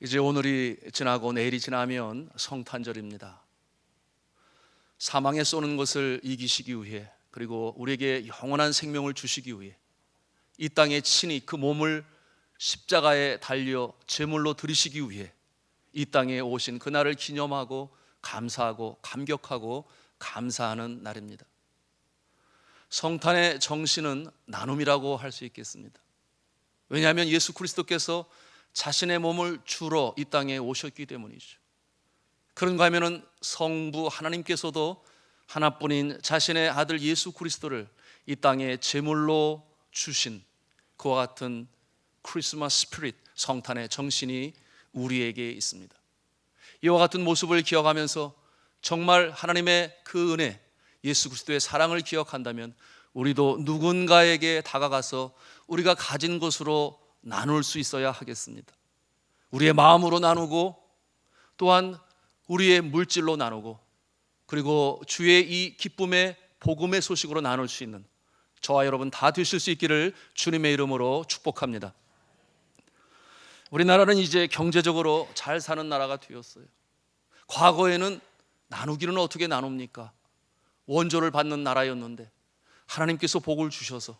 이제 오늘이 지나고 내일이 지나면 성탄절입니다. 사망에 쏘는 것을 이기시기 위해, 그리고 우리에게 영원한 생명을 주시기 위해 이 땅에 친히 그 몸을 십자가에 달려 제물로 드리시기 위해 이 땅에 오신 그날을 기념하고 감사하고 감격하고 감사하는 날입니다. 성탄의 정신은 나눔이라고 할 수 있겠습니다. 왜냐하면 예수 그리스도께서 자신의 몸을 주러 이 땅에 오셨기 때문이죠. 그런가 하면은 성부 하나님께서도 하나뿐인 자신의 아들 예수 그리스도를 이 땅에 제물로 주신 그와 같은 크리스마스 스피릿, 성탄의 정신이 우리에게 있습니다. 이와 같은 모습을 기억하면서 정말 하나님의 그 은혜, 예수 그리스도의 사랑을 기억한다면 우리도 누군가에게 다가가서 우리가 가진 것으로 나눌 수 있어야 하겠습니다. 우리의 마음으로 나누고, 또한 우리의 물질로 나누고, 그리고 주의 이 기쁨의 복음의 소식으로 나눌 수 있는 저와 여러분 다 되실 수 있기를 주님의 이름으로 축복합니다. 우리나라는 이제 경제적으로 잘 사는 나라가 되었어요. 과거에는 나누기는 어떻게 나눕니까? 원조를 받는 나라였는데 하나님께서 복을 주셔서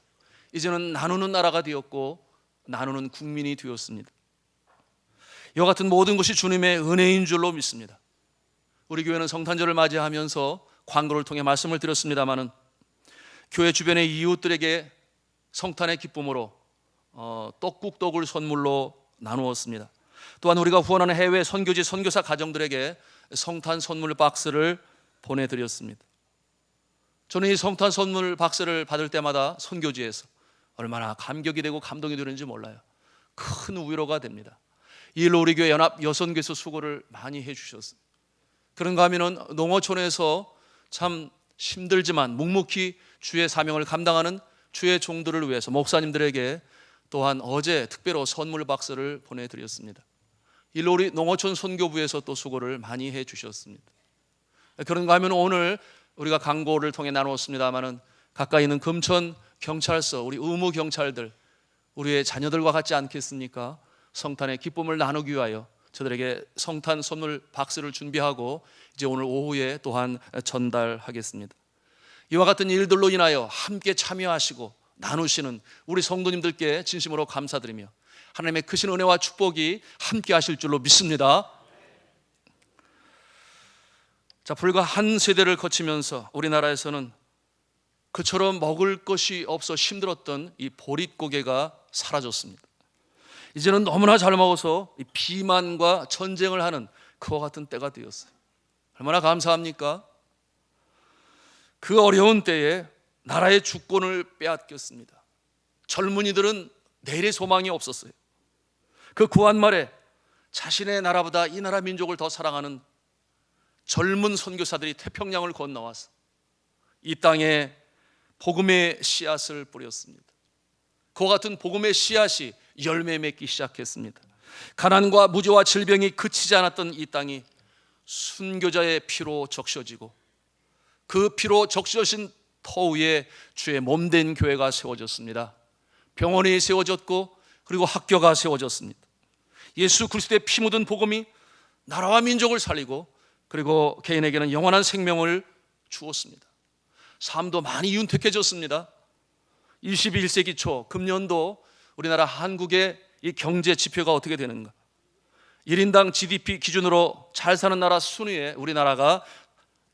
이제는 나누는 나라가 되었고 나누는 국민이 되었습니다. 이와 같은 모든 것이 주님의 은혜인 줄로 믿습니다. 우리 교회는 성탄절을 맞이하면서 광고를 통해 말씀을 드렸습니다마는 교회 주변의 이웃들에게 성탄의 기쁨으로 떡국떡을 선물로 나누었습니다. 또한 우리가 후원하는 해외 선교지 선교사 가정들에게 성탄 선물 박스를 보내드렸습니다. 저는 이 성탄 선물 박스를 받을 때마다 선교지에서 얼마나 감격이 되고 감동이 되는지 몰라요. 큰 위로가 됩니다. 이 일로 우리 교회 연합 여선교에서 수고를 많이 해주셨어요. 그런가 하면은 농어촌에서 참 힘들지만 묵묵히 주의 사명을 감당하는 주의 종들을 위해서 목사님들에게 또한 어제 특별히 선물 박스를 보내드렸습니다. 일로 우리 농어촌 선교부에서 또 수고를 많이 해주셨습니다. 그런가 하면 오늘 우리가 광고를 통해 나누었습니다마는 가까이 있는 금천 경찰서, 우리 의무 경찰들, 우리의 자녀들과 같지 않겠습니까? 성탄의 기쁨을 나누기 위하여 저들에게 성탄 선물 박스를 준비하고 이제 오늘 오후에 또한 전달하겠습니다. 이와 같은 일들로 인하여 함께 참여하시고 나누시는 우리 성도님들께 진심으로 감사드리며 하나님의 크신 은혜와 축복이 함께 하실 줄로 믿습니다. 자, 불과 한 세대를 거치면서 우리나라에서는 그처럼 먹을 것이 없어 힘들었던 이 보릿고개가 사라졌습니다. 이제는 너무나 잘 먹어서 이 비만과 전쟁을 하는 그와 같은 때가 되었어요. 얼마나 감사합니까? 그 어려운 때에 나라의 주권을 빼앗겼습니다. 젊은이들은 내일의 소망이 없었어요. 그 구한 말에 자신의 나라보다 이 나라 민족을 더 사랑하는 젊은 선교사들이 태평양을 건너와서 이 땅에 복음의 씨앗을 뿌렸습니다. 그와 같은 복음의 씨앗이 열매 맺기 시작했습니다. 가난과 무죄와 질병이 그치지 않았던 이 땅이 순교자의 피로 적셔지고 그 피로 적셔진 터 위에 주의 몸된 교회가 세워졌습니다. 병원이 세워졌고 그리고 학교가 세워졌습니다. 예수 그리스도의 피 묻은 복음이 나라와 민족을 살리고 그리고 개인에게는 영원한 생명을 주었습니다. 삶도 많이 윤택해졌습니다. 21세기 초 금년도 우리나라 한국의 이 경제 지표가 어떻게 되는가? 1인당 GDP 기준으로 잘 사는 나라 순위에 우리나라가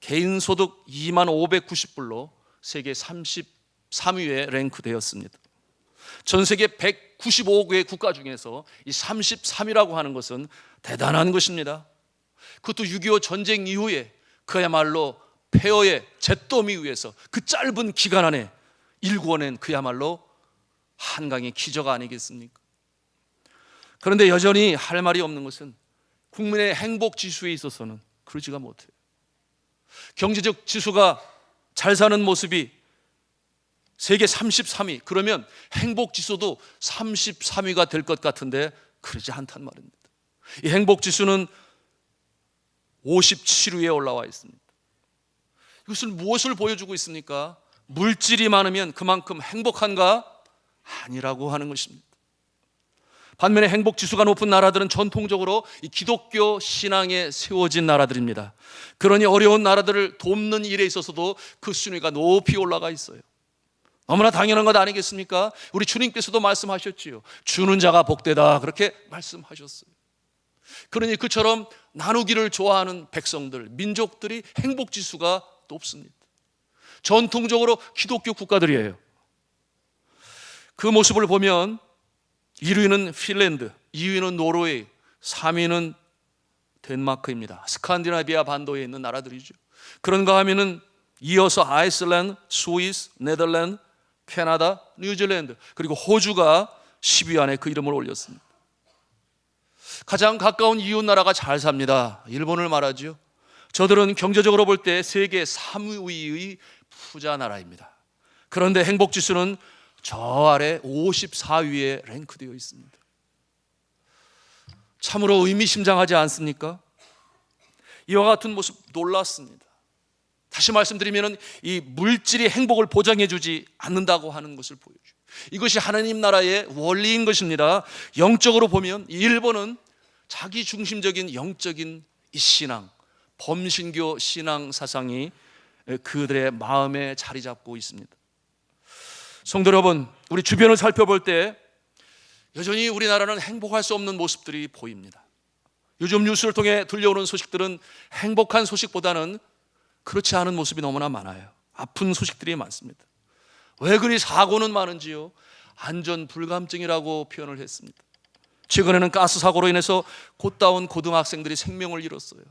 개인소득 2590불로 세계 33위에 랭크되었습니다. 전 세계 195개 국가 중에서 이 33위라고 하는 것은 대단한 것입니다. 그것도 6.25 전쟁 이후에 그야말로 폐허의 잿더미 위에서 그 짧은 기간 안에 일구어낸 그야말로 한강의 기적 아니겠습니까? 그런데 여전히 할 말이 없는 것은 국민의 행복 지수에 있어서는 그러지가 못해요. 경제적 지수가 잘 사는 모습이 세계 33위, 그러면 행복 지수도 33위가 될 것 같은데 그러지 않단 말입니다. 이 행복 지수는 57위에 올라와 있습니다. 이것은 무엇을 보여주고 있습니까? 물질이 많으면 그만큼 행복한가? 아니라고 하는 것입니다. 반면에 행복 지수가 높은 나라들은 전통적으로 이 기독교 신앙에 세워진 나라들입니다. 그러니 어려운 나라들을 돕는 일에 있어서도 그 순위가 높이 올라가 있어요. 너무나 당연한 것 아니겠습니까? 우리 주님께서도 말씀하셨지요. 주는 자가 복되다, 그렇게 말씀하셨어요. 그러니 그처럼 나누기를 좋아하는 백성들, 민족들이 행복 지수가 높습니다. 전통적으로 기독교 국가들이에요. 그 모습을 보면 1위는 핀란드, 2위는 노르웨이, 3위는 덴마크입니다. 스칸디나비아 반도에 있는 나라들이죠. 그런가 하면은 이어서 아이슬란드, 스위스, 네덜란드, 캐나다, 뉴질랜드, 그리고 호주가 10위 안에 그 이름을 올렸습니다. 가장 가까운 이웃 나라가 잘 삽니다. 일본을 말하죠. 저들은 경제적으로 볼 때 세계 3위의 부자 나라입니다. 그런데 행복지수는 저 아래 54위에 랭크되어 있습니다. 참으로 의미심장하지 않습니까? 이와 같은 모습 놀랐습니다. 다시 말씀드리면 이 물질이 행복을 보장해 주지 않는다고 하는 것을 보여줘요. 이것이 하나님 나라의 원리인 것입니다. 영적으로 보면 일본은 자기 중심적인 영적인 이 신앙, 범신교 신앙 사상이 그들의 마음에 자리 잡고 있습니다. 성도 여러분, 우리 주변을 살펴볼 때 여전히 우리나라는 행복할 수 없는 모습들이 보입니다. 요즘 뉴스를 통해 들려오는 소식들은 행복한 소식보다는 그렇지 않은 모습이 너무나 많아요. 아픈 소식들이 많습니다. 왜 그리 사고는 많은지요? 안전 불감증이라고 표현을 했습니다. 최근에는 가스 사고로 인해서 곧다운 고등학생들이 생명을 잃었어요.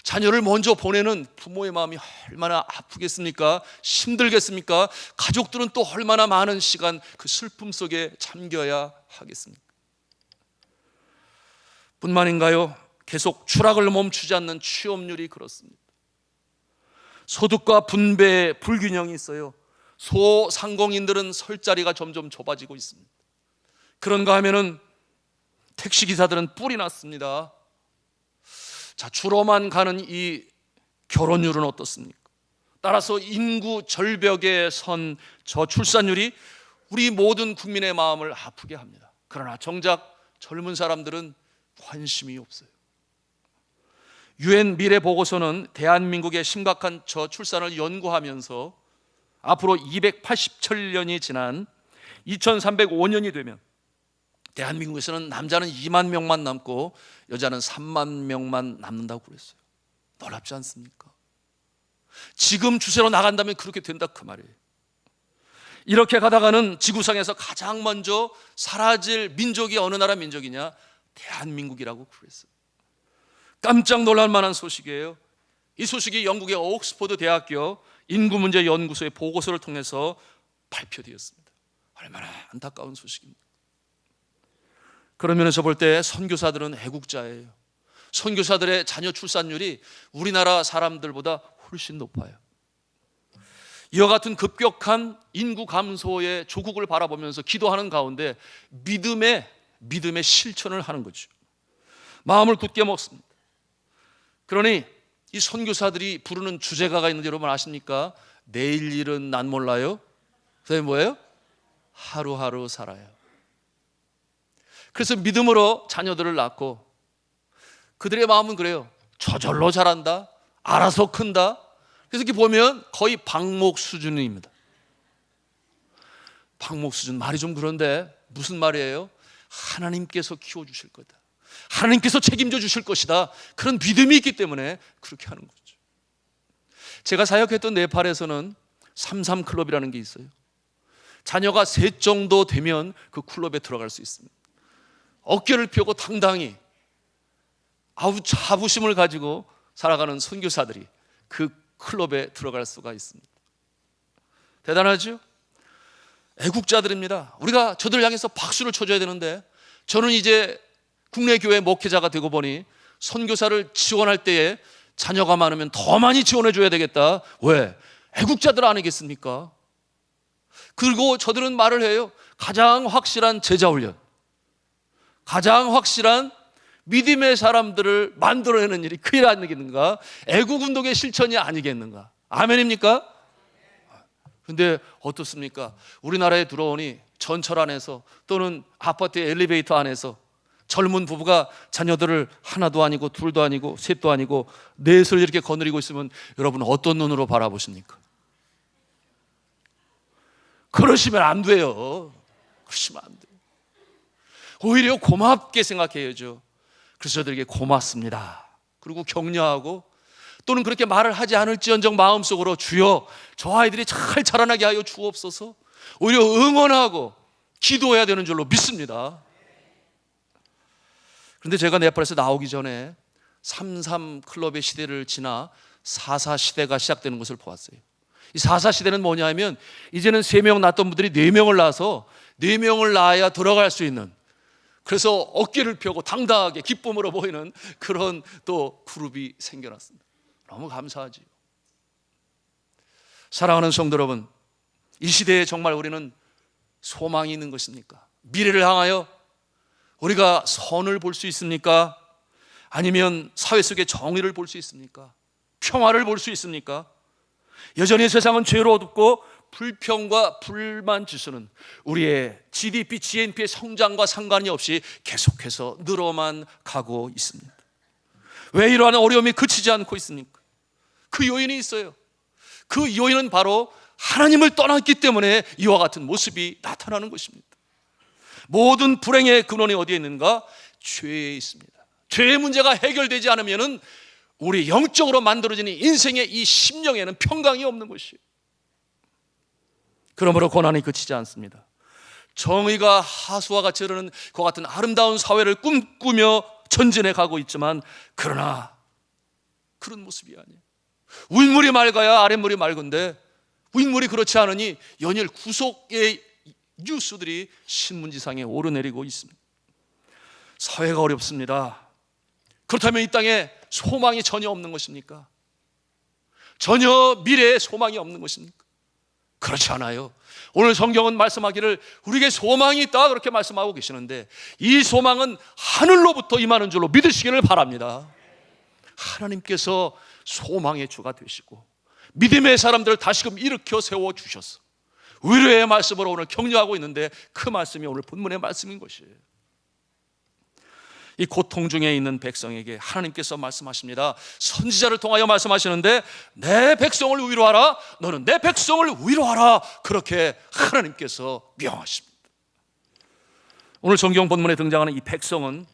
자녀를 먼저 보내는 부모의 마음이 얼마나 아프겠습니까? 힘들겠습니까? 가족들은 또 얼마나 많은 시간 그 슬픔 속에 잠겨야 하겠습니까? 뿐만인가요? 계속 추락을 멈추지 않는 취업률이 그렇습니다. 소득과 분배의 불균형이 있어요. 소상공인들은 설 자리가 점점 좁아지고 있습니다. 그런가 하면은 택시기사들은 뿔이 났습니다. 자, 주로만 가는 이 결혼율은 어떻습니까? 따라서 인구 절벽에 선 저출산율이 우리 모든 국민의 마음을 아프게 합니다. 그러나 정작 젊은 사람들은 관심이 없어요. 유엔 미래 보고서는 대한민국의 심각한 저출산을 연구하면서 앞으로 287년이 지난 2305년이 되면 대한민국에서는 남자는 2만 명만 남고 여자는 3만 명만 남는다고 그랬어요. 놀랍지 않습니까? 지금 추세로 나간다면 그렇게 된다 그 말이에요. 이렇게 가다가는 지구상에서 가장 먼저 사라질 민족이 어느 나라 민족이냐? 대한민국이라고 그랬어요. 깜짝 놀랄 만한 소식이에요. 이 소식이 영국의 옥스퍼드 대학교 인구문제연구소의 보고서를 통해서 발표되었습니다. 얼마나 안타까운 소식입니다. 그런 면에서 볼 때 선교사들은 애국자예요. 선교사들의 자녀 출산율이 우리나라 사람들보다 훨씬 높아요. 이와 같은 급격한 인구 감소의 조국을 바라보면서 기도하는 가운데 믿음의 실천을 하는 거죠. 마음을 굳게 먹습니다. 그러니 이 선교사들이 부르는 주제가가 있는데 여러분 아십니까? 내일 일은 난 몰라요. 그게 뭐예요? 하루하루 살아요. 그래서 믿음으로 자녀들을 낳고 그들의 마음은 그래요. 저절로 자란다, 알아서 큰다. 그래서 이렇게 보면 거의 방목 수준입니다. 방목 수준, 말이 좀 그런데 무슨 말이에요? 하나님께서 키워주실 거다, 하나님께서 책임져 주실 것이다, 그런 믿음이 있기 때문에 그렇게 하는 거죠. 제가 사역했던 네팔에서는 33클럽이라는 게 있어요. 자녀가 셋 정도 되면 그 클럽에 들어갈 수 있습니다. 어깨를 펴고 당당히 아우 자부심을 가지고 살아가는 선교사들이 그 클럽에 들어갈 수가 있습니다. 대단하죠? 애국자들입니다. 우리가 저들을 향해서 박수를 쳐줘야 되는데, 저는 이제 국내 교회 목회자가 되고 보니 선교사를 지원할 때에 자녀가 많으면 더 많이 지원해 줘야 되겠다. 왜? 애국자들 아니겠습니까? 그리고 저들은 말을 해요. 가장 확실한 제자 훈련, 가장 확실한 믿음의 사람들을 만들어내는 일이 그일 아니겠는가? 애국운동의 실천이 아니겠는가? 아멘입니까? 근데 어떻습니까? 우리나라에 들어오니 전철 안에서 또는 아파트의 엘리베이터 안에서 젊은 부부가 자녀들을 하나도 아니고 둘도 아니고 셋도 아니고 넷을 이렇게 거느리고 있으면 여러분 어떤 눈으로 바라보십니까? 그러시면 안 돼요. 그러시면 안 돼요. 오히려 고맙게 생각해야죠. 그래서 저들에게 고맙습니다, 그리고 격려하고, 또는 그렇게 말을 하지 않을지언정 마음속으로 주여 저 아이들이 잘 자라나게 하여 주옵소서, 오히려 응원하고 기도해야 되는 줄로 믿습니다. 그런데 제가 네팔에서 나오기 전에 33 클럽의 시대를 지나 44 시대가 시작되는 것을 보았어요. 이 44 시대는 뭐냐 하면, 이제는 3명 낳았던 분들이 4명을 낳아서 4명을 낳아야 들어갈 수 있는, 그래서 어깨를 펴고 당당하게 기쁨으로 보이는 그런 또 그룹이 생겨났습니다. 너무 감사하지요. 사랑하는 성도 여러분, 이 시대에 정말 우리는 소망이 있는 것입니까? 미래를 향하여 우리가 선을 볼 수 있습니까? 아니면 사회 속의 정의를 볼 수 있습니까? 평화를 볼 수 있습니까? 여전히 세상은 죄로 어둡고 불평과 불만 지수는 우리의 GDP, GNP의 성장과 상관이 없이 계속해서 늘어만 가고 있습니다. 왜 이러한 어려움이 그치지 않고 있습니까? 그 요인이 있어요. 그 요인은 바로 하나님을 떠났기 때문에 이와 같은 모습이 나타나는 것입니다. 모든 불행의 근원이 어디에 있는가? 죄에 있습니다. 죄의 문제가 해결되지 않으면 우리 영적으로 만들어지는 인생의 이 심령에는 평강이 없는 것이에요. 그러므로 고난이 그치지 않습니다. 정의가 하수와 같이 흐르는 그와 같은 아름다운 사회를 꿈꾸며 전진해 가고 있지만, 그러나 그런 모습이 아니에요. 윗물이 맑아야 아랫물이 맑은데 윗물이 그렇지 않으니 연일 구속의 뉴스들이 신문지상에 오르내리고 있습니다. 사회가 어렵습니다. 그렇다면 이 땅에 소망이 전혀 없는 것입니까? 전혀 미래에 소망이 없는 것입니까? 그렇지 않아요. 오늘 성경은 말씀하기를 우리에게 소망이 있다 그렇게 말씀하고 계시는데, 이 소망은 하늘로부터 임하는 줄로 믿으시기를 바랍니다. 하나님께서 소망의 주가 되시고 믿음의 사람들을 다시금 일으켜 세워주셔서 위로의 말씀으로 오늘 격려하고 있는데, 그 말씀이 오늘 본문의 말씀인 것이에요. 이 고통 중에 있는 백성에게 하나님께서 말씀하십니다. 선지자를 통하여 말씀하시는데, 내 백성을 위로하라, 너는 내 백성을 위로하라, 그렇게 하나님께서 명하십니다. 오늘 성경 본문에 등장하는 이 백성은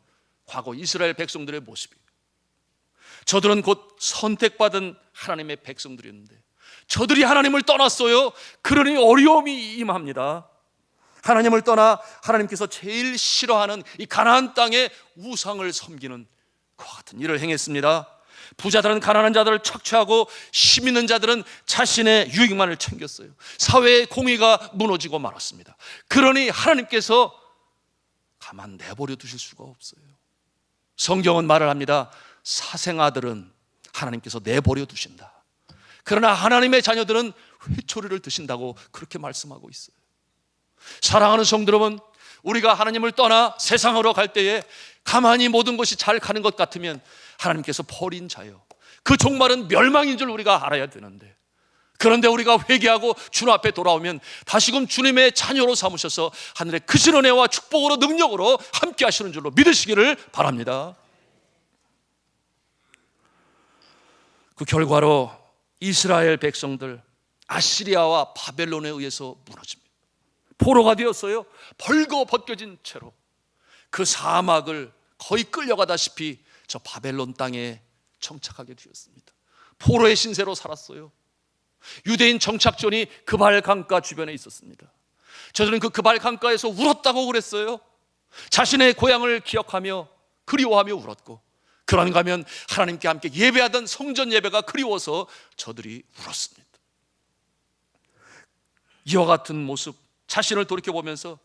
과거 이스라엘 백성들의 모습이에요. 저들은 곧 선택받은 하나님의 백성들이었는데 저들이 하나님을 떠났어요. 그러니 어려움이 임합니다. 하나님을 떠나 하나님께서 제일 싫어하는 이 가나안 땅의 우상을 섬기는 그와 같은 일을 행했습니다. 부자들은 가난한 자들을 착취하고 힘 있는 자들은 자신의 유익만을 챙겼어요. 사회의 공의가 무너지고 말았습니다. 그러니 하나님께서 가만 내버려 두실 수가 없어요. 성경은 말을 합니다. 사생아들은 하나님께서 내버려 두신다. 그러나 하나님의 자녀들은 회초리를 드신다고 그렇게 말씀하고 있어요. 사랑하는 성도 여러분, 우리가 하나님을 떠나 세상으로 갈 때에 가만히 모든 것이 잘 가는 것 같으면 하나님께서 버린 자요, 그 종말은 멸망인 줄 우리가 알아야 되는데, 그런데 우리가 회개하고 주님 앞에 돌아오면 다시금 주님의 자녀로 삼으셔서 하늘의 크신 은혜와 축복으로 능력으로 함께 하시는 줄로 믿으시기를 바랍니다. 그 결과로 이스라엘 백성들 아시리아와 바벨론에 의해서 무너집니다. 포로가 되었어요. 벌거벗겨진 채로 그 사막을 거의 끌려가다시피 저 바벨론 땅에 정착하게 되었습니다. 포로의 신세로 살았어요. 유대인 정착촌이 그발 강가 주변에 있었습니다. 저들은 그 그발 강가에서 울었다고 그랬어요. 자신의 고향을 기억하며 그리워하며 울었고, 그런가 하면 하나님께 함께 예배하던 성전 예배가 그리워서 저들이 울었습니다. 이와 같은 모습, 자신을 돌이켜보면서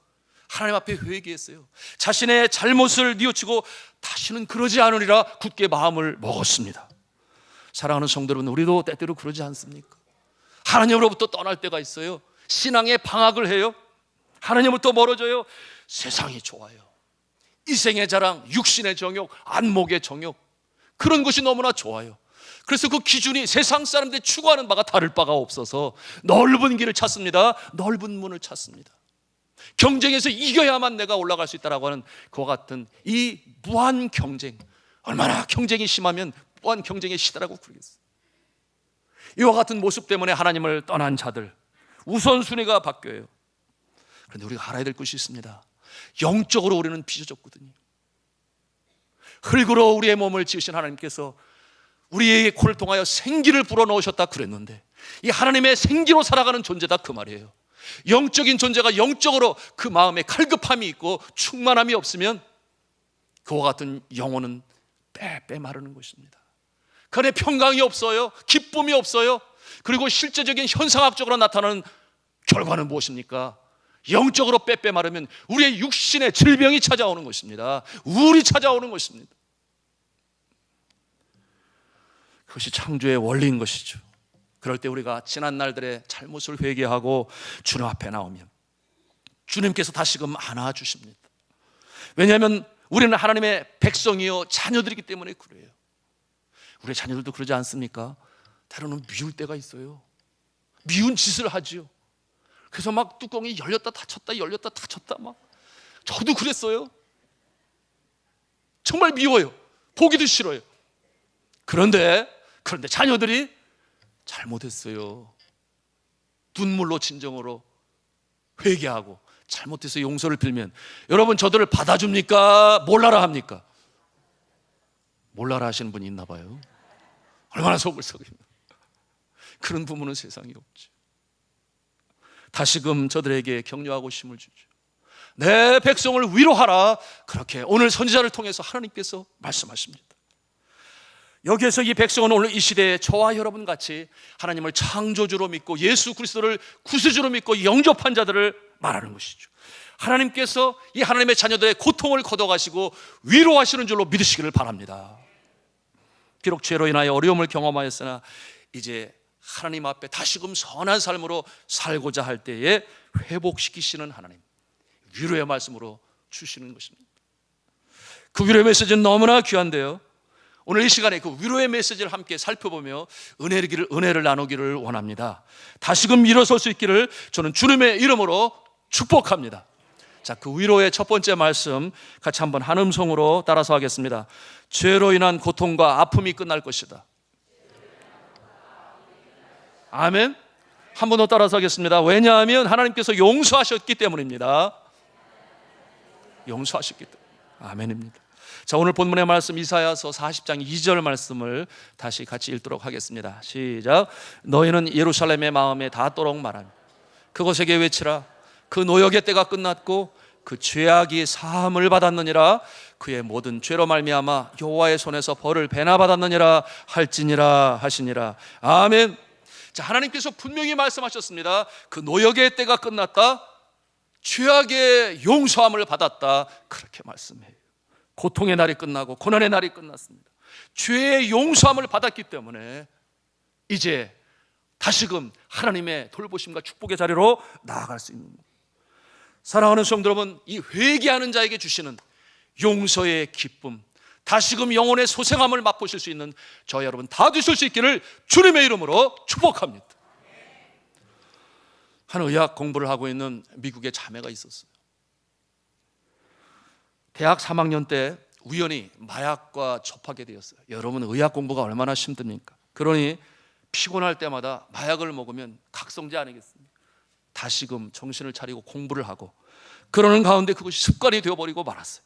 하나님 앞에 회개했어요. 자신의 잘못을 뉘우치고 다시는 그러지 않으리라 굳게 마음을 먹었습니다. 사랑하는 성도 여러분, 우리도 때때로 그러지 않습니까? 하나님으로부터 떠날 때가 있어요. 신앙의 방학을 해요. 하나님부터 멀어져요. 세상이 좋아요. 이생의 자랑, 육신의 정욕, 안목의 정욕, 그런 것이 너무나 좋아요. 그래서 그 기준이 세상 사람들이 추구하는 바가 다를 바가 없어서 넓은 길을 찾습니다. 넓은 문을 찾습니다. 경쟁에서 이겨야만 내가 올라갈 수 있다라고 하는 그와 같은 이 무한 경쟁, 얼마나 경쟁이 심하면 무한 경쟁에 시달하고 그러겠어요. 이와 같은 모습 때문에 하나님을 떠난 자들 우선순위가 바뀌어요. 그런데 우리가 알아야 될 것이 있습니다. 영적으로 우리는 빚어졌거든요. 흙으로 우리의 몸을 지으신 하나님께서 우리의 코를 통하여 생기를 불어넣으셨다 그랬는데, 이 하나님의 생기로 살아가는 존재다 그 말이에요. 영적인 존재가 영적으로 그 마음에 갈급함이 있고 충만함이 없으면 그와 같은 영혼은 빼빼 마르는 것입니다. 그 안에 평강이 없어요. 기쁨이 없어요. 그리고 실제적인 현상학적으로 나타나는 결과는 무엇입니까? 영적으로 빼빼 마르면 우리의 육신에 질병이 찾아오는 것입니다. 우울이 찾아오는 것입니다. 그것이 창조의 원리인 것이죠. 그럴 때 우리가 지난 날들의 잘못을 회개하고 주님 앞에 나오면 주님께서 다시금 안아주십니다. 왜냐하면 우리는 하나님의 백성이요 자녀들이기 때문에 그래요. 우리 자녀들도 그러지 않습니까? 때로는 미울 때가 있어요. 미운 짓을 하지요. 그래서 막 뚜껑이 열렸다 닫혔다 열렸다 닫혔다 막. 저도 그랬어요. 정말 미워요. 보기도 싫어요. 그런데 자녀들이 잘못했어요. 눈물로 진정으로 회개하고 잘못해서 용서를 빌면 여러분 저들을 받아줍니까? 몰라라 합니까? 몰라라 하시는 분이 있나 봐요. 얼마나 속을 썩입니다. 그런 부모는 세상에 없죠. 다시금 저들에게 격려하고 힘을 주죠. 내 백성을 위로하라. 그렇게 오늘 선지자를 통해서 하나님께서 말씀하십니다. 여기에서 이 백성은 오늘 이 시대에 저와 여러분 같이 하나님을 창조주로 믿고 예수 그리스도를 구세주로 믿고 영접한 자들을 말하는 것이죠. 하나님께서 이 하나님의 자녀들의 고통을 걷어가시고 위로하시는 줄로 믿으시기를 바랍니다. 비록 죄로 인하여 어려움을 경험하였으나 이제 하나님 앞에 다시금 선한 삶으로 살고자 할 때에 회복시키시는 하나님, 위로의 말씀으로 주시는 것입니다. 그 위로의 메시지는 너무나 귀한데요, 오늘 이 시간에 그 위로의 메시지를 함께 살펴보며 은혜를 나누기를 원합니다. 다시금 일어설 수 있기를 저는 주님의 이름으로 축복합니다. 자, 그 위로의 첫 번째 말씀 같이 한번 한 음성으로 따라서 하겠습니다. 죄로 인한 고통과 아픔이 끝날 것이다. 아멘. 한 번 더 따라서 하겠습니다. 왜냐하면 하나님께서 용서하셨기 때문입니다. 용서하셨기 때문에. 아멘입니다. 자, 오늘 본문의 말씀 이사야서 40장 2절 말씀을 다시 같이 읽도록 하겠습니다. 시작. 너희는 예루살렘의 마음에 닿도록 말하며 그곳에게 외치라. 그 노역의 때가 끝났고 그 죄악이 사함을 받았느니라. 그의 모든 죄로 말미암아 여호와의 손에서 벌을 배나 받았느니라 할지니라 하시니라. 아멘. 자, 하나님께서 분명히 말씀하셨습니다. 그 노역의 때가 끝났다. 죄악의 용서함을 받았다. 그렇게 말씀해요. 고통의 날이 끝나고 고난의 날이 끝났습니다. 죄의 용서함을 받았기 때문에 이제 다시금 하나님의 돌보심과 축복의 자리로 나아갈 수 있는, 사랑하는 성도 여러분, 이 회개하는 자에게 주시는 용서의 기쁨, 다시금 영혼의 소생함을 맛보실 수 있는 저 여러분 다 되실 수 있기를 주님의 이름으로 축복합니다. 한 의학 공부를 하고 있는 미국의 자매가 있었어요. 대학 3학년 때 우연히 마약과 접하게 되었어요. 여러분, 의학 공부가 얼마나 힘듭니까? 그러니 피곤할 때마다 마약을 먹으면 각성제 아니겠습니까? 다시금 정신을 차리고 공부를 하고, 그러는 가운데 그것이 습관이 되어버리고 말았어요.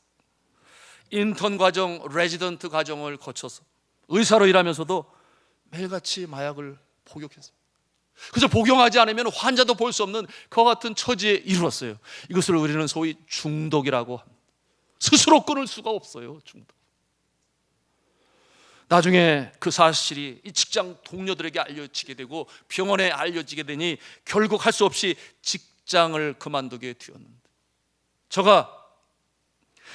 인턴 과정, 레지던트 과정을 거쳐서 의사로 일하면서도 매일같이 마약을 복용했어요. 그래서 복용하지 않으면 환자도 볼 수 없는 그와 같은 처지에 이르렀어요. 이것을 우리는 소위 중독이라고 합니다. 스스로 끊을 수가 없어요. 중독. 나중에 그 사실이 이 직장 동료들에게 알려지게 되고 병원에 알려지게 되니 결국 할 수 없이 직장을 그만두게 되었는데, 저가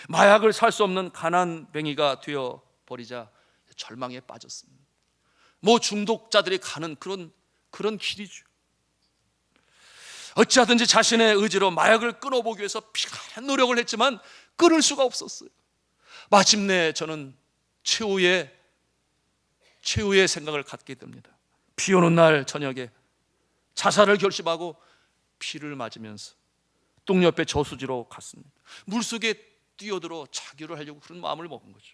마약을 살 수 없는 가난뱅이가 되어버리자 절망에 빠졌습니다. 뭐 중독자들이 가는 그런 길이죠. 어찌하든지 자신의 의지로 마약을 끊어보기 위해서 피가는 노력을 했지만 끊을 수가 없었어요. 마침내 저는 최후의 생각을 갖게 됩니다. 비 오는 날 저녁에 자살을 결심하고 피를 맞으면서 똥 옆에 저수지로 갔습니다. 물속에 뛰어들어 자교를 하려고 그런 마음을 먹은 거죠.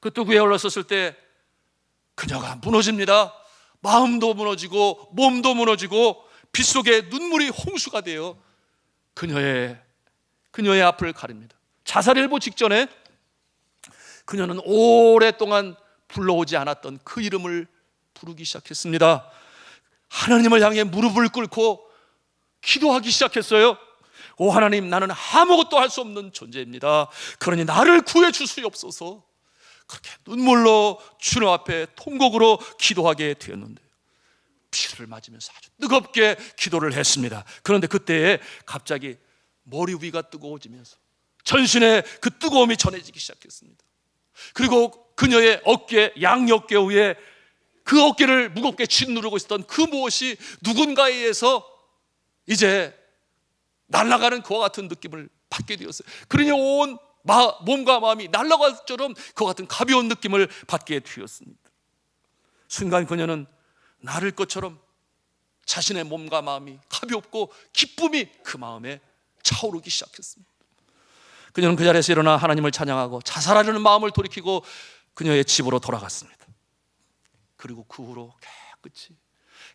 그 뚝 위에 올라섰을 때 그녀가 무너집니다. 마음도 무너지고 몸도 무너지고 빗속에 눈물이 홍수가 되어 그녀의 앞을 가립니다. 자살일보 직전에 그녀는 오랫동안 불러오지 않았던 그 이름을 부르기 시작했습니다. 하나님을 향해 무릎을 꿇고 기도하기 시작했어요. 오 하나님, 나는 아무것도 할 수 없는 존재입니다. 그러니 나를 구해 주시옵소서. 그렇게 눈물로 주님 앞에 통곡으로 기도하게 되었는데요, 피를 맞으면서 아주 뜨겁게 기도를 했습니다. 그런데 그때에 갑자기 머리 위가 뜨거워지면서 전신에 그 뜨거움이 전해지기 시작했습니다. 그리고 그녀의 어깨, 양어깨 위에 그 어깨를 무겁게 짓누르고 있었던 그 무엇이 누군가에 의해서 이제 날아가는 그와 같은 느낌을 받게 되었어요. 그러니 온 몸과 마음이 날아갈 것처럼 그와 같은 가벼운 느낌을 받게 되었습니다. 순간 그녀는 나를 것처럼 자신의 몸과 마음이 가볍고 기쁨이 그 마음에 차오르기 시작했습니다. 그녀는 그 자리에서 일어나 하나님을 찬양하고 자살하려는 마음을 돌이키고 그녀의 집으로 돌아갔습니다. 그리고 그 후로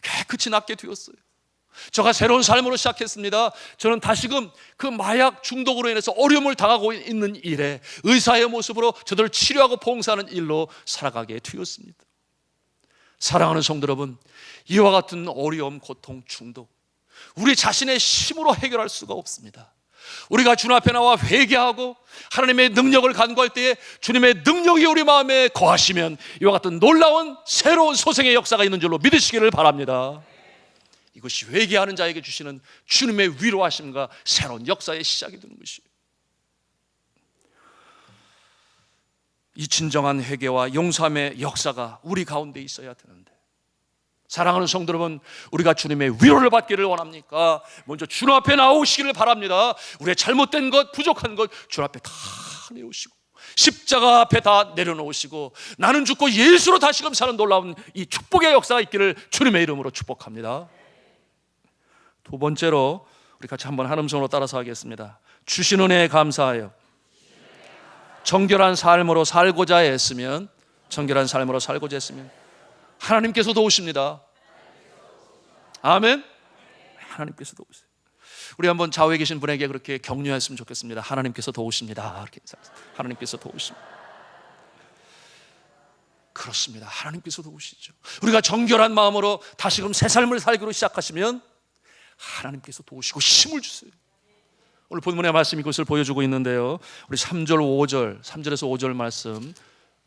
깨끗이 낫게 되었어요. 저가 새로운 삶으로 시작했습니다. 저는 다시금 그 마약 중독으로 인해서 어려움을 당하고 있는 일에 의사의 모습으로 저들을 치료하고 봉사하는 일로 살아가게 되었습니다. 사랑하는 성도 여러분, 이와 같은 어려움, 고통, 중독, 우리 자신의 힘으로 해결할 수가 없습니다. 우리가 주님 앞에 나와 회개하고 하나님의 능력을 간구할 때에 주님의 능력이 우리 마음에 거하시면 이와 같은 놀라운 새로운 소생의 역사가 있는 줄로 믿으시기를 바랍니다. 이것이 회개하는 자에게 주시는 주님의 위로하심과 새로운 역사의 시작이 되는 것이에요. 이 진정한 회개와 용서함의 역사가 우리 가운데 있어야 되는데, 사랑하는 성도 여러분, 우리가 주님의 위로를 받기를 원합니까? 먼저 주님 앞에 나오시기를 바랍니다. 우리의 잘못된 것, 부족한 것 주님 앞에 다 내오시고 십자가 앞에 다 내려놓으시고 나는 죽고 예수로 다시금 사는 놀라운 이 축복의 역사가 있기를 주님의 이름으로 축복합니다. 두 번째로 우리 같이 한번 한 음성으로 따라서 하겠습니다. 주신 은혜에 감사하여 정결한 삶으로 살고자 했으면 하나님께서 도우십니다. 아멘. 하나님께서 도우세요. 우리 한번 좌우에 계신 분에게 그렇게 격려했으면 좋겠습니다. 하나님께서 도우십니다. 이렇게 하나님께서 도우십니다. 그렇습니다. 하나님께서 도우시죠. 우리가 정결한 마음으로 다시금 새 삶을 살기로 시작하시면 하나님께서 도우시고 힘을 주세요. 오늘 본문의 말씀이 그것을 보여주고 있는데요, 우리 3절에서 5절 말씀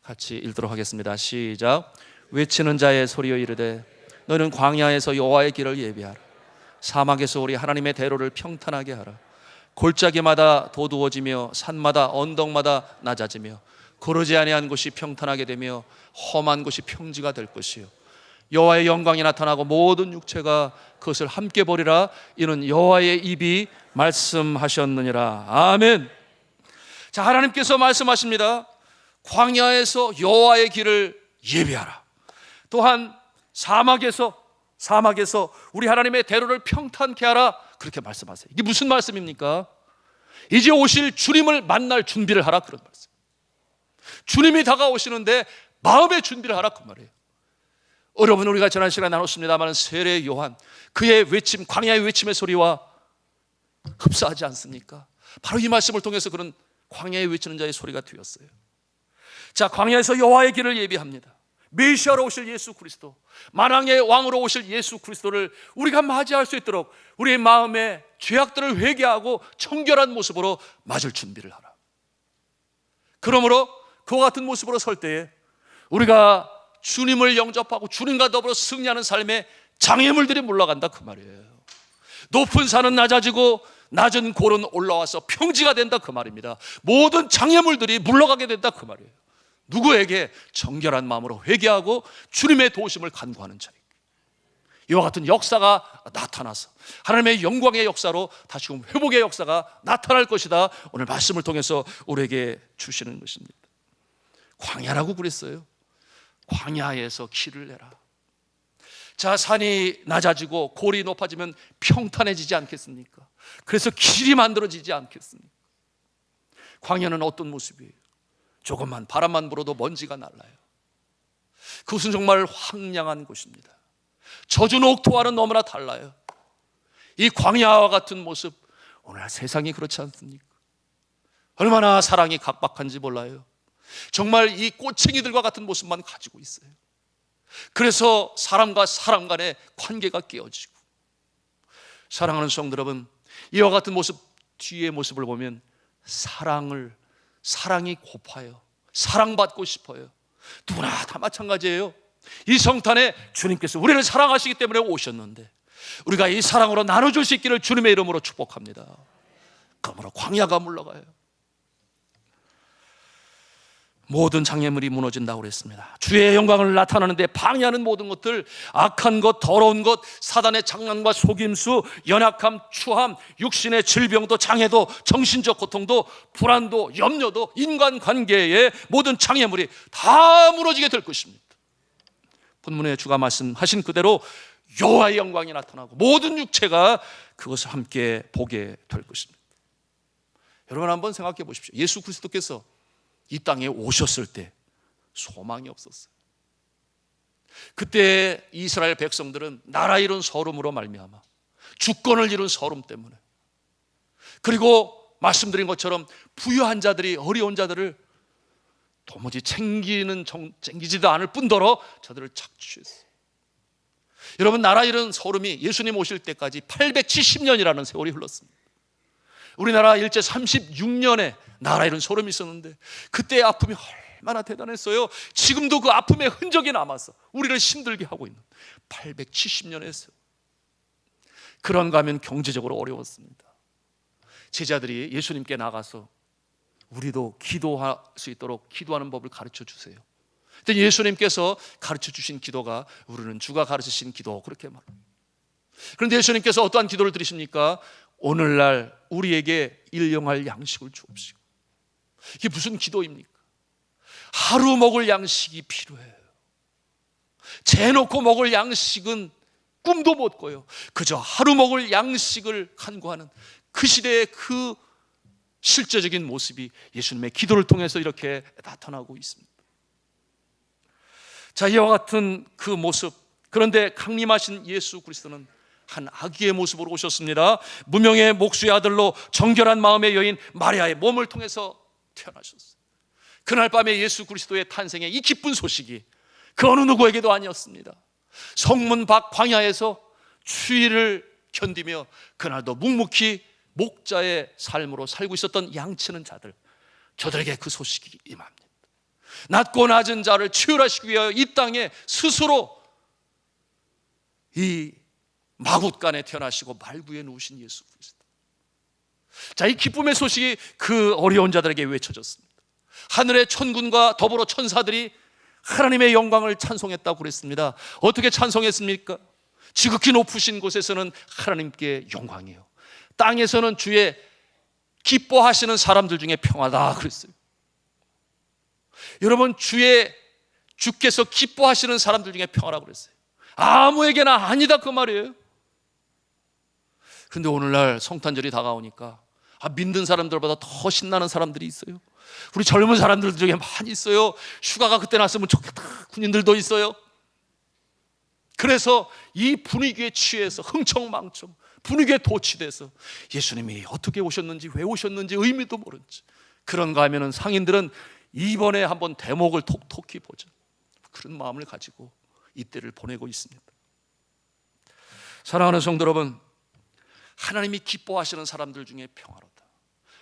같이 읽도록 하겠습니다. 시작. 외치는 자의 소리여 이르되 너는 광야에서 여호와의 길을 예비하라. 사막에서 우리 하나님의 대로를 평탄하게 하라. 골짜기마다 도두어지며 산마다 언덕마다 낮아지며 거르지 아니한 곳이 평탄하게 되며 험한 곳이 평지가 될 것이요 여호와의 영광이 나타나고 모든 육체가 그것을 함께 보리라. 이는 여호와의 입이 말씀하셨느니라. 아멘. 자, 하나님께서 말씀하십니다. 광야에서 여호와의 길을 예비하라. 또한 사막에서 우리 하나님의 대로를 평탄케 하라. 그렇게 말씀하세요. 이게 무슨 말씀입니까? 이제 오실 주님을 만날 준비를 하라, 그런 말씀. 주님이 다가오시는데 마음의 준비를 하라, 그 말이에요. 여러분, 우리가 지난 시간에 나눴습니다만 세례 요한, 그의 외침, 광야의 외침의 소리와 흡사하지 않습니까? 바로 이 말씀을 통해서 그런 광야에 외치는 자의 소리가 되었어요. 자, 광야에서 여호와의 길을 예비합니다. 메시아로 오실 예수 그리스도, 만왕의 왕으로 오실 예수 그리스도를 우리가 맞이할 수 있도록 우리의 마음의 죄악들을 회개하고 청결한 모습으로 맞을 준비를 하라. 그러므로 그와 같은 모습으로 설 때에 우리가 주님을 영접하고 주님과 더불어 승리하는 삶에 장애물들이 물러간다, 그 말이에요. 높은 산은 낮아지고 낮은 골은 올라와서 평지가 된다, 그 말입니다. 모든 장애물들이 물러가게 된다, 그 말이에요. 누구에게? 정결한 마음으로 회개하고 주님의 도우심을 간구하는 자에게. 이와 같은 역사가 나타나서 하나님의 영광의 역사로 다시금 회복의 역사가 나타날 것이다. 오늘 말씀을 통해서 우리에게 주시는 것입니다. 광야라고 그랬어요. 광야에서 길을 내라. 자, 산이 낮아지고 골이 높아지면 평탄해지지 않겠습니까? 그래서 길이 만들어지지 않겠습니까? 광야는 어떤 모습이에요? 조금만 바람만 불어도 먼지가 날라요. 그것은 정말 황량한 곳입니다. 젖은 옥토와는 너무나 달라요. 이 광야와 같은 모습, 오늘 세상이 그렇지 않습니까? 얼마나 사랑이 각박한지 몰라요. 정말 이 꼬챙이들과 같은 모습만 가지고 있어요. 그래서 사람과 사람 간의 관계가 깨어지고, 사랑하는 성도 여러분, 이와 같은 모습, 뒤의 모습을 보면 사랑이 고파요. 사랑받고 싶어요. 누구나 다 마찬가지예요. 이 성탄에 주님께서 우리를 사랑하시기 때문에 오셨는데, 우리가 이 사랑으로 나눠줄 수 있기를 주님의 이름으로 축복합니다. 그러므로 광야가 물러가요. 모든 장애물이 무너진다고 그랬습니다. 주의 영광을 나타내는데 방해하는 모든 것들, 악한 것, 더러운 것, 사단의 장난과 속임수, 연약함, 추함, 육신의 질병도, 장애도, 정신적 고통도, 불안도, 염려도, 인간관계의 모든 장애물이 다 무너지게 될 것입니다. 본문에 주가 말씀하신 그대로 여호와의 영광이 나타나고 모든 육체가 그것을 함께 보게 될 것입니다. 여러분 한번 생각해 보십시오. 예수 그리스도께서 이 땅에 오셨을 때 소망이 없었어요. 그때 이스라엘 백성들은 나라 이룬 서름으로 말미암아, 주권을 이룬 서름 때문에, 그리고 말씀드린 것처럼 부유한 자들이 어려운 자들을 도무지 챙기지도 않을 뿐더러 저들을 착취했어요. 여러분, 나라 이룬 서름이 예수님 오실 때까지 870년이라는 세월이 흘렀습니다. 우리나라 일제 36년에 나라 이룬 소름이 있었는데, 그때의 아픔이 얼마나 대단했어요. 지금도 그 아픔의 흔적이 남아서 우리를 힘들게 하고 있는 870년의 세월. 그런가 하면 경제적으로 어려웠습니다. 제자들이 예수님께 나가서 우리도 기도할 수 있도록 기도하는 법을 가르쳐 주세요. 근데 예수님께서 가르쳐 주신 기도가, 우리는 주가 가르치신 기도, 그렇게 말합니다. 그런데 예수님께서 어떠한 기도를 드리십니까? 오늘날 우리에게 일용할 양식을 주옵시고. 이게 무슨 기도입니까? 하루 먹을 양식이 필요해요. 재놓고 먹을 양식은 꿈도 못 꿔요. 그저 하루 먹을 양식을 간구하는 그 시대의 그 실제적인 모습이 예수님의 기도를 통해서 이렇게 나타나고 있습니다. 자, 이와 같은 그 모습, 그런데 강림하신 예수 그리스도는 한 아기의 모습으로 오셨습니다. 무명의 목수의 아들로 정결한 마음의 여인 마리아의 몸을 통해서 태어나셨어요. 그날 밤에 예수 그리스도의 탄생의 이 기쁜 소식이 그 어느 누구에게도 아니었습니다. 성문 밖 광야에서 추위를 견디며 그날도 묵묵히 목자의 삶으로 살고 있었던 양치는 자들, 저들에게 그 소식이 임합니다. 낮고 낮은 자를 치유하시기 위하여 이 땅에 스스로 이 마굿간에 태어나시고 말구에 누우신 예수 그리스도. 자, 이 기쁨의 소식이 그 어려운 자들에게 외쳐졌습니다. 하늘의 천군과 더불어 천사들이 하나님의 영광을 찬송했다고 그랬습니다. 어떻게 찬송했습니까? 지극히 높으신 곳에서는 하나님께 영광이요, 땅에서는 주의 기뻐하시는 사람들 중에 평화다 그랬어요. 여러분, 주께서 기뻐하시는 사람들 중에 평화라고 그랬어요. 아무에게나 아니다 그 말이에요. 근데 오늘날 성탄절이 다가오니까 믿는 사람들보다 더 신나는 사람들이 있어요. 우리 젊은 사람들 중에 많이 있어요. 휴가가 그때 났으면 좋겠다 군인들도 있어요. 그래서 이 분위기에 취해서 흥청망청 분위기에 도취돼서 예수님이 어떻게 오셨는지, 왜 오셨는지 의미도 모른지, 그런가 하면은 상인들은 이번에 한번 대목을 톡톡히 보자, 그런 마음을 가지고 이때를 보내고 있습니다. 사랑하는 성도 여러분, 하나님이 기뻐하시는 사람들 중에 평화로다.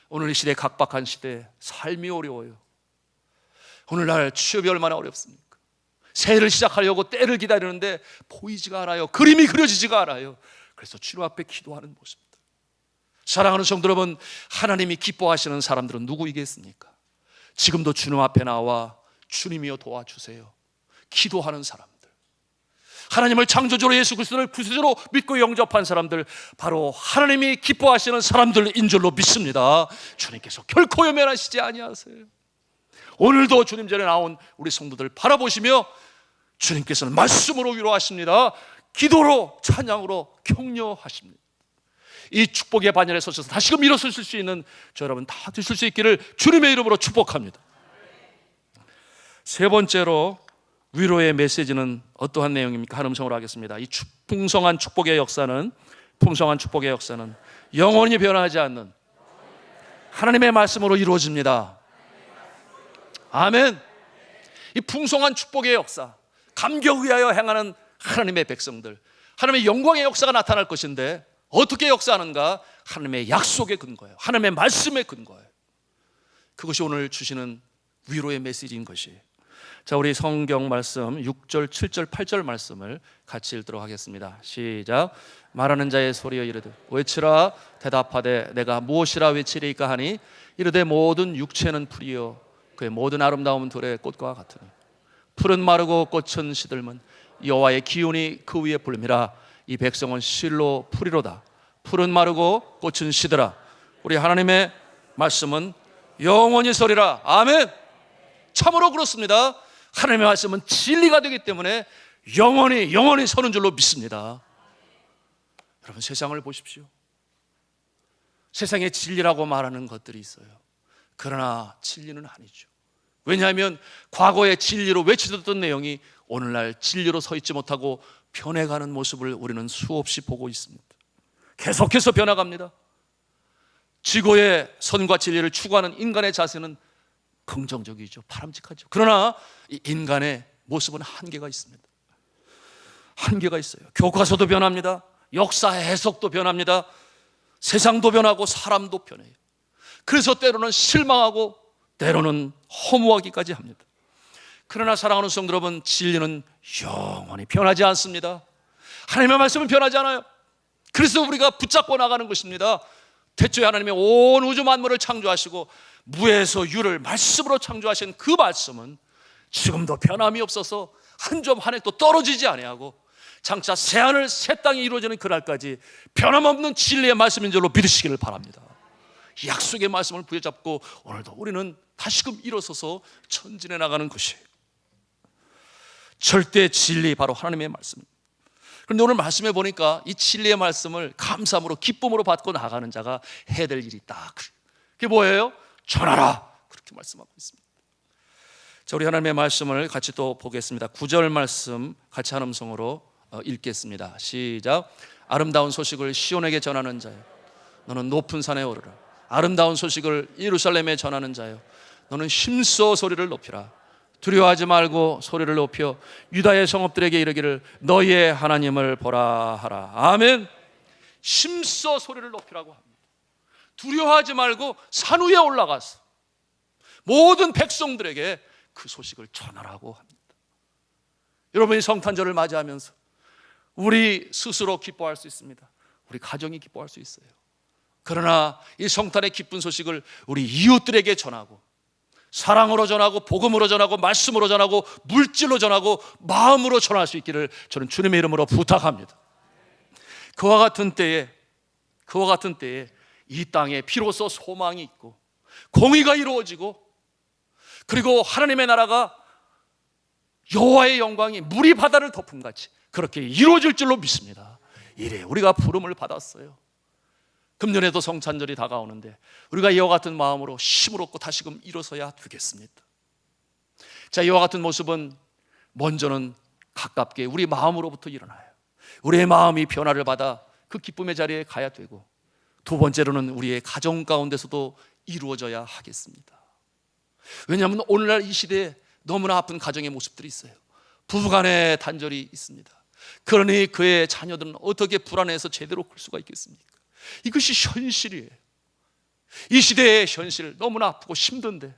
오늘 이 시대, 각박한 시대에 삶이 어려워요. 오늘날 취업이 얼마나 어렵습니까? 새해를 시작하려고 때를 기다리는데 보이지가 않아요. 그림이 그려지지가 않아요. 그래서 주님 앞에 기도하는 모습들. 사랑하는 성도 여러분, 하나님이 기뻐하시는 사람들은 누구이겠습니까? 지금도 주님 앞에 나와 주님이여 도와주세요 기도하는 사람들, 하나님을 창조주로 예수 그리스도를 구세주로 믿고 영접한 사람들, 바로 하나님이 기뻐하시는 사람들인 줄로 믿습니다. 주님께서 결코 외면하시지 아니하세요. 오늘도 주님 전에 나온 우리 성도들 바라보시며 주님께서는 말씀으로 위로하십니다. 기도로 찬양으로 격려하십니다. 이 축복의 반열에 서셔서 다시금 일어서실 수 있는 저 여러분 다 되실 수 있기를 주님의 이름으로 축복합니다. 세 번째로 위로의 메시지는 어떠한 내용입니까? 한 음성으로 하겠습니다. 이 풍성한 축복의 역사는 영원히 변하지 않는 하나님의 말씀으로 이루어집니다. 아멘. 이 풍성한 축복의 역사, 감격 위하여 행하는 하나님의 백성들, 하나님의 영광의 역사가 나타날 것인데 어떻게 역사하는가? 하나님의 약속에 근거해요. 하나님의 말씀에 근거해요. 그것이 오늘 주시는 위로의 메시지인 것이. 자, 우리 성경 말씀 6절, 7절, 8절 말씀을 같이 읽도록 하겠습니다. 시작. 말하는 자의 소리여 이르되 외치라. 대답하되 내가 무엇이라 외치리까 하니 이르되 모든 육체는 풀이요 그의 모든 아름다움은 들의 꽃과 같으니 풀은 마르고 꽃은 시들면 여호와의 기운이 그 위에 불미라. 이 백성은 실로 풀이로다. 풀은 마르고 꽃은 시들아. 우리 하나님의 말씀은 영원히 서리라. 아멘. 참으로 그렇습니다. 하나님의 말씀은 진리가 되기 때문에 영원히 서는 줄로 믿습니다. 여러분, 세상을 보십시오. 세상에 진리라고 말하는 것들이 있어요. 그러나 진리는 아니죠. 왜냐하면 과거의 진리로 외치던 내용이 오늘날 진리로 서 있지 못하고 변해가는 모습을 우리는 수없이 보고 있습니다. 계속해서 변화갑니다. 지고의 선과 진리를 추구하는 인간의 자세는 긍정적이죠. 바람직하죠. 그러나 이 인간의 모습은 한계가 있습니다. 한계가 있어요. 교과서도 변합니다. 역사 해석도 변합니다. 세상도 변하고 사람도 변해요. 그래서 때로는 실망하고 때로는 허무하기까지 합니다. 그러나 사랑하는 성도 여러분, 진리는 영원히 변하지 않습니다. 하나님의 말씀은 변하지 않아요. 그래서 우리가 붙잡고 나가는 것입니다. 태초에 하나님의 온 우주 만물을 창조하시고 무에서 유를 말씀으로 창조하신 그 말씀은 지금도 변함이 없어서 한 점 한 획도 떨어지지 아니하고 장차 새하늘 새 땅이 이루어지는 그날까지 변함없는 진리의 말씀인 줄로 믿으시기를 바랍니다. 약속의 말씀을 부여잡고 오늘도 우리는 다시금 일어서서 전진해 나가는 것이에요. 절대 진리, 바로 하나님의 말씀입니다. 그런데 오늘 말씀해 보니까 이 진리의 말씀을 감사함으로 기쁨으로 받고 나가는 자가 해야 될 일이 있다. 그게 뭐예요? 전하라. 그렇게 말씀하고 있습니다. 자, 우리 하나님의 말씀을 같이 또 보겠습니다. 9절 말씀 같이 한 음성으로 읽겠습니다. 시작. 아름다운 소식을 시온에게 전하는 자여, 너는 높은 산에 오르라. 아름다운 소식을 예루살렘에 전하는 자여, 너는 힘써 소리를 높이라. 두려워하지 말고 소리를 높여 유다의 성읍들에게 이르기를 너희의 하나님을 보라 하라. 아멘. 힘써 소리를 높이라고 합니다. 두려워하지 말고 산 위에 올라가서 모든 백성들에게 그 소식을 전하라고 합니다. 여러분이 성탄절을 맞이하면서 우리 스스로 기뻐할 수 있습니다. 우리 가정이 기뻐할 수 있어요. 그러나 이 성탄의 기쁜 소식을 우리 이웃들에게 전하고 사랑으로 전하고 복음으로 전하고 말씀으로 전하고 물질로 전하고 마음으로 전할 수 있기를 저는 주님의 이름으로 부탁합니다. 그와 같은 때에 이 땅에 비로소 소망이 있고 공의가 이루어지고 그리고 하나님의 나라가 여호와의 영광이 물이 바다를 덮음같이 그렇게 이루어질 줄로 믿습니다. 이래 우리가 부름을 받았어요. 금년에도 성탄절이 다가오는데 우리가 이와 같은 마음으로 힘을 얻고 다시금 일어서야 되겠습니다. 자, 이와 같은 모습은 먼저는 가깝게 우리 마음으로부터 일어나요. 우리의 마음이 변화를 받아 그 기쁨의 자리에 가야 되고, 두 번째로는 우리의 가정 가운데서도 이루어져야 하겠습니다. 왜냐하면 오늘날 이 시대에 너무나 아픈 가정의 모습들이 있어요. 부부간의 단절이 있습니다. 그러니 그의 자녀들은 어떻게 불안해서 제대로 클 수가 있겠습니까? 이것이 현실이에요. 이 시대의 현실, 너무나 아프고 힘든데,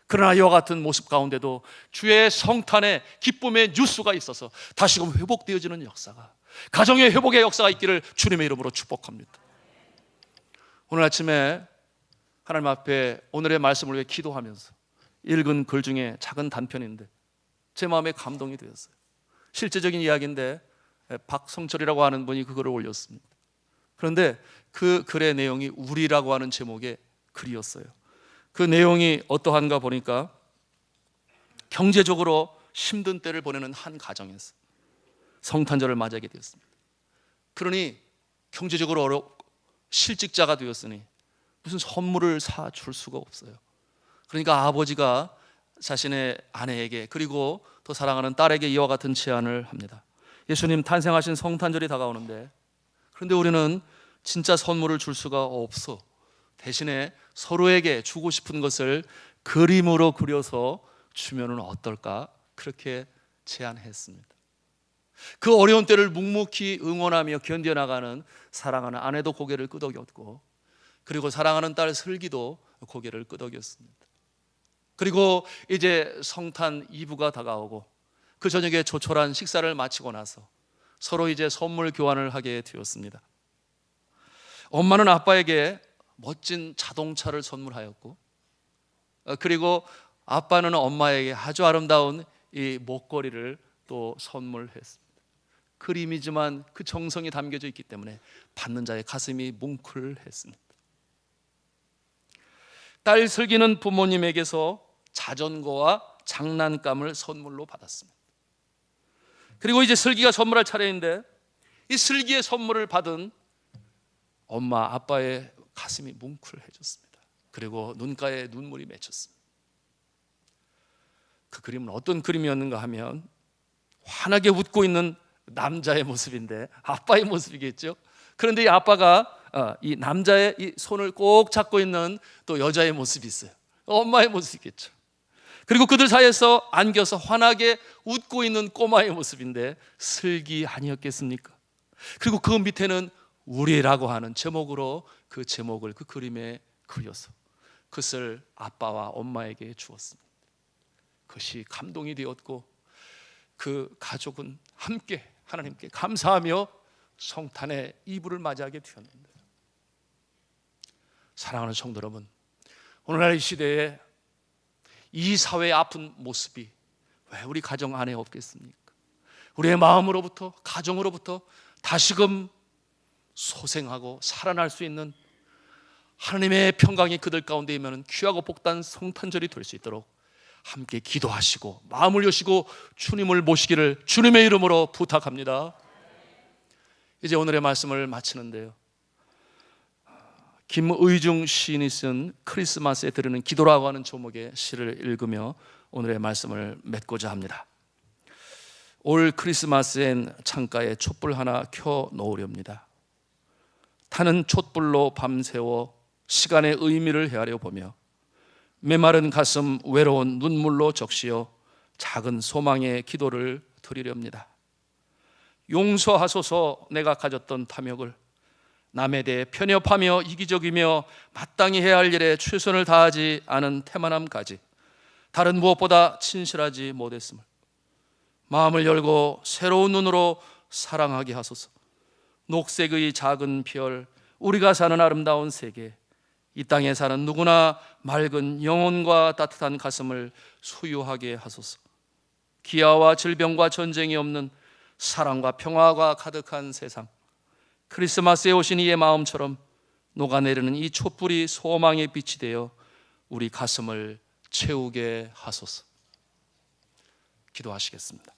그러나 이와 같은 모습 가운데도 주의 성탄의 기쁨의 뉴스가 있어서 다시금 회복되어지는 역사가, 가정의 회복의 역사가 있기를 주님의 이름으로 축복합니다. 오늘 아침에 하나님 앞에 오늘의 말씀을 위해 기도하면서 읽은 글 중에 작은 단편인데 제 마음에 감동이 되었어요. 실제적인 이야기인데 박성철이라고 하는 분이 그거를 올렸습니다. 그런데 그 글의 내용이 우리라고 하는 제목의 글이었어요. 그 내용이 어떠한가 보니까 경제적으로 힘든 때를 보내는 한 가정에서 성탄절을 맞이하게 되었습니다. 그러니 경제적으로 어렵고 실직자가 되었으니 무슨 선물을 사줄 수가 없어요. 그러니까 아버지가 자신의 아내에게 그리고 또 사랑하는 딸에게 이와 같은 제안을 합니다. 예수님 탄생하신 성탄절이 다가오는데, 그런데 우리는 진짜 선물을 줄 수가 없어. 대신에 서로에게 주고 싶은 것을 그림으로 그려서 주면은 어떨까? 그렇게 제안했습니다. 그 어려운 때를 묵묵히 응원하며 견뎌나가는 사랑하는 아내도 고개를 끄덕였고, 그리고 사랑하는 딸 슬기도 고개를 끄덕였습니다. 그리고 이제 성탄 이브가 다가오고 그 저녁에 조촐한 식사를 마치고 나서 서로 이제 선물 교환을 하게 되었습니다. 엄마는 아빠에게 멋진 자동차를 선물하였고, 그리고 아빠는 엄마에게 아주 아름다운 이 목걸이를 또 선물했습니다. 그림이지만 그 정성이 담겨져 있기 때문에 받는 자의 가슴이 뭉클했습니다. 딸 슬기는 부모님에게서 자전거와 장난감을 선물로 받았습니다. 그리고 이제 슬기가 선물할 차례인데, 이 슬기의 선물을 받은 엄마 아빠의 가슴이 뭉클해졌습니다. 그리고 눈가에 눈물이 맺혔습니다. 그 그림은 어떤 그림이었는가 하면 환하게 웃고 있는 남자의 모습인데, 아빠의 모습이겠죠. 그런데 이 아빠가 이 남자의 이 손을 꼭 잡고 있는 또 여자의 모습이 있어요. 엄마의 모습이겠죠. 그리고 그들 사이에서 안겨서 환하게 웃고 있는 꼬마의 모습인데 슬기 아니었겠습니까? 그리고 그 밑에는 우리라고 하는 제목으로 그 제목을 그 그림에 그려서 그것을 아빠와 엄마에게 주었습니다. 그것이 감동이 되었고, 그 가족은 함께 하나님께 감사하며 성탄의 이브를 맞이하게 되었는데, 사랑하는 성도 여러분, 오늘날 이 시대에 이 사회의 아픈 모습이 왜 우리 가정 안에 없겠습니까? 우리의 마음으로부터, 가정으로부터 다시금 소생하고 살아날 수 있는 하나님의 평강이 그들 가운데 임하는 귀하고 복된 성탄절이 될 수 있도록 함께 기도하시고 마음을 여시고 주님을 모시기를 주님의 이름으로 부탁합니다. 이제 오늘의 말씀을 마치는데요, 김의중 시인이 쓴 크리스마스에 드리는 기도라고 하는 제목의 시를 읽으며 오늘의 말씀을 맺고자 합니다. 올 크리스마스엔 창가에 촛불 하나 켜 놓으렵니다. 타는 촛불로 밤새워 시간의 의미를 헤아려 보며 메마른 가슴 외로운 눈물로 적시어 작은 소망의 기도를 드리렵니다. 용서하소서 내가 가졌던 탐욕을, 남에 대해 편협하며 이기적이며 마땅히 해야 할 일에 최선을 다하지 않은 태만함까지 다른 무엇보다 진실하지 못했음을 마음을 열고 새로운 눈으로 사랑하게 하소서. 녹색의 작은 별, 우리가 사는 아름다운 세계, 이 땅에 사는 누구나 맑은 영혼과 따뜻한 가슴을 소유하게 하소서. 기아와 질병과 전쟁이 없는 사랑과 평화가 가득한 세상, 크리스마스에 오신 이의 마음처럼 녹아내리는 이 촛불이 소망의 빛이 되어 우리 가슴을 채우게 하소서. 기도하시겠습니다.